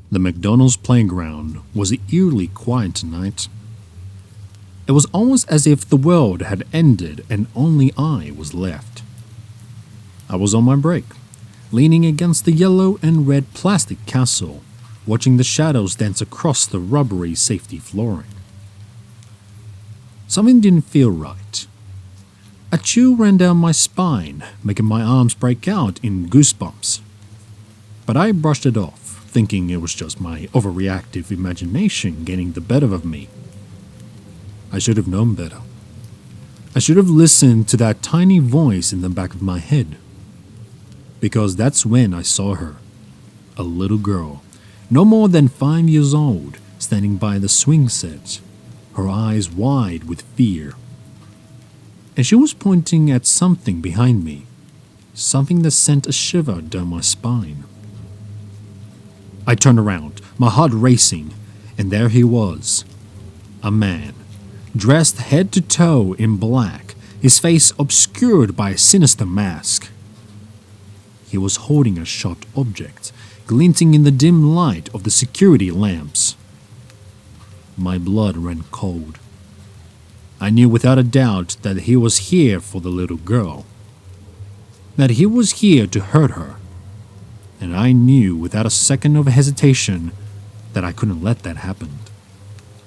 The McDonald's playground was eerily quiet tonight. It was almost as if the world had ended and only I was left. I was on my break, leaning against the yellow and red plastic castle, watching the shadows dance across the rubbery safety flooring. Something didn't feel right. A chill ran down my spine, making my arms break out in goosebumps. But I brushed it off, thinking it was just my overreactive imagination getting the better of me. I should have known better. I should have listened to that tiny voice in the back of my head. Because that's when I saw her. A little girl, no more than 5 years old, standing by the swing set, her eyes wide with fear. And she was pointing at something behind me, something that sent a shiver down my spine. I turned around, my heart racing, and there he was. A man, dressed head to toe in black, his face obscured by a sinister mask. He was holding a sharp object, glinting in the dim light of the security lamps. My blood ran cold. I knew without a doubt that he was here for the little girl. That he was here to hurt her. And I knew without a second of hesitation that I couldn't let that happen.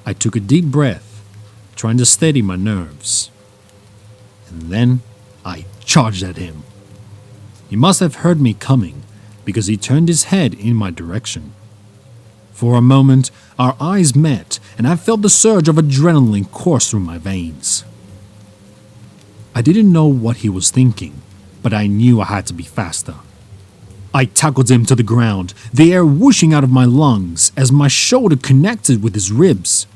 I took a deep breath, trying to steady my nerves. And then I charged at him. He must have heard me coming, because he turned his head in my direction. For a moment, our eyes met, and I felt the surge of adrenaline course through my veins. I didn't know what he was thinking, but I knew I had to be faster. I tackled him to the ground, the air whooshing out of my lungs as my shoulder connected with his ribs.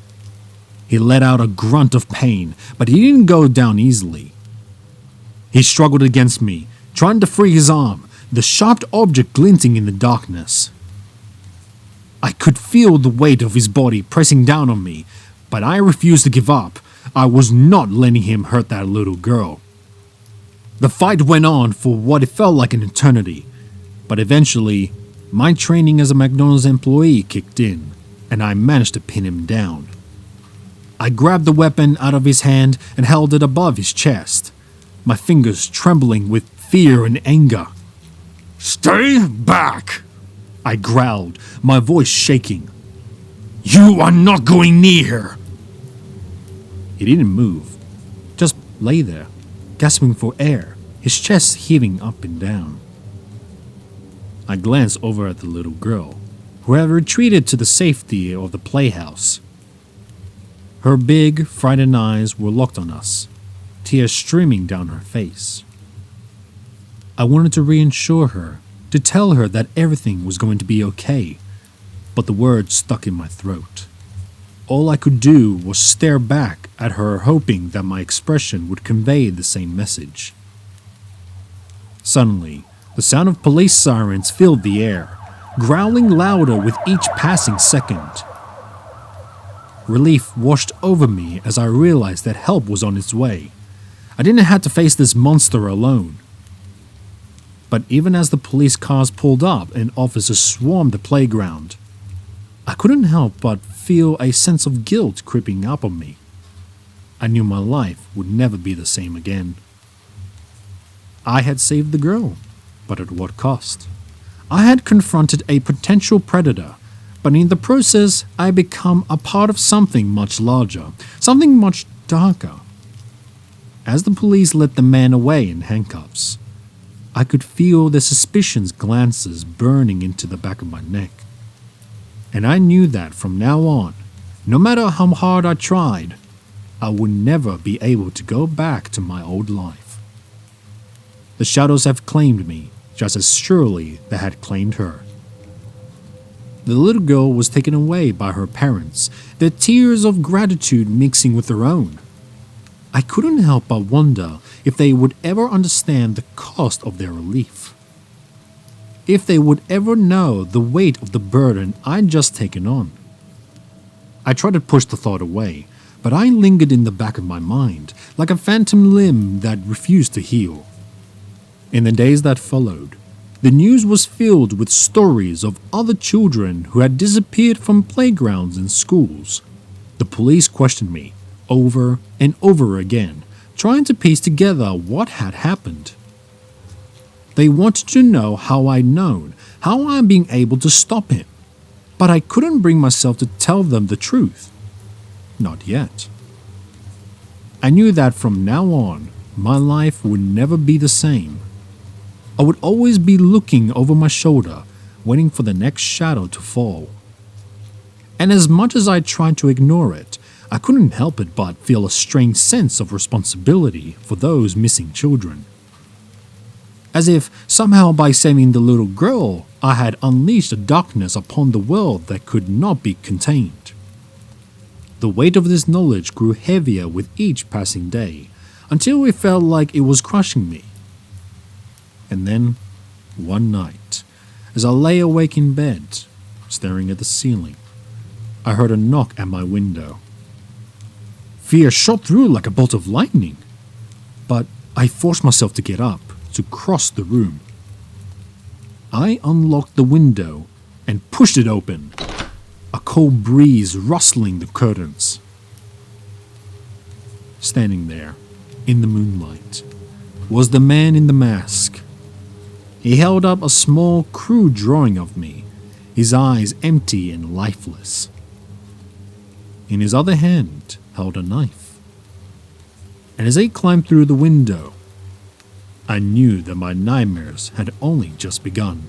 He let out a grunt of pain, but he didn't go down easily. He struggled against me, trying to free his arm, the sharp object glinting in the darkness. I could feel the weight of his body pressing down on me, but I refused to give up. I was not letting him hurt that little girl. The fight went on for what it felt like an eternity, but eventually, my training as a McDonald's employee kicked in, and I managed to pin him down. I grabbed the weapon out of his hand and held it above his chest, my fingers trembling with fear and anger. "Stay back!" I growled, my voice shaking. "You are not going near her!" He didn't move, just lay there, gasping for air, his chest heaving up and down. I glanced over at the little girl, who had retreated to the safety of the playhouse. Her big, frightened eyes were locked on us, tears streaming down her face. I wanted to reassure her, to tell her that everything was going to be okay, but the words stuck in my throat. All I could do was stare back at her, hoping that my expression would convey the same message. Suddenly, the sound of police sirens filled the air, growling louder with each passing second. Relief washed over me as I realized that help was on its way. I didn't have to face this monster alone. But even as the police cars pulled up and officers swarmed the playground, I couldn't help but feel a sense of guilt creeping up on me. I knew my life would never be the same again. I had saved the girl, but at what cost? I had confronted a potential predator, but in the process, I had become a part of something much larger, something much darker. As the police led the man away in handcuffs, I could feel the suspicious glances burning into the back of my neck. And I knew that from now on, no matter how hard I tried, I would never be able to go back to my old life. The shadows have claimed me, just as surely they had claimed her. The little girl was taken away by her parents, their tears of gratitude mixing with their own. I couldn't help but wonder if they would ever understand the cost of their relief. If they would ever know the weight of the burden I'd just taken on. I tried to push the thought away, but I lingered in the back of my mind, like a phantom limb that refused to heal. In the days that followed, The news was filled with stories of other children who had disappeared from playgrounds and schools. The police questioned me over and over again, trying to piece together what had happened. They wanted to know how I'd known, how I'm being able to stop him. But I couldn't bring myself to tell them the truth. Not yet. I knew that from now on, my life would never be the same. I would always be looking over my shoulder, waiting for the next shadow to fall. And as much as I tried to ignore it, I couldn't help it but feel a strange sense of responsibility for those missing children. As if somehow by saving the little girl, I had unleashed a darkness upon the world that could not be contained. The weight of this knowledge grew heavier with each passing day, until it felt like it was crushing me. And then, one night, as I lay awake in bed, staring at the ceiling, I heard a knock at my window. Fear shot through like a bolt of lightning, but I forced myself to get up, to cross the room. I unlocked the window and pushed it open, a cold breeze rustling the curtains. Standing there, in the moonlight, was the man in the mask. He held up a small, crude drawing of me, his eyes empty and lifeless. In his other hand held a knife. And as I climbed through the window, I knew that my nightmares had only just begun.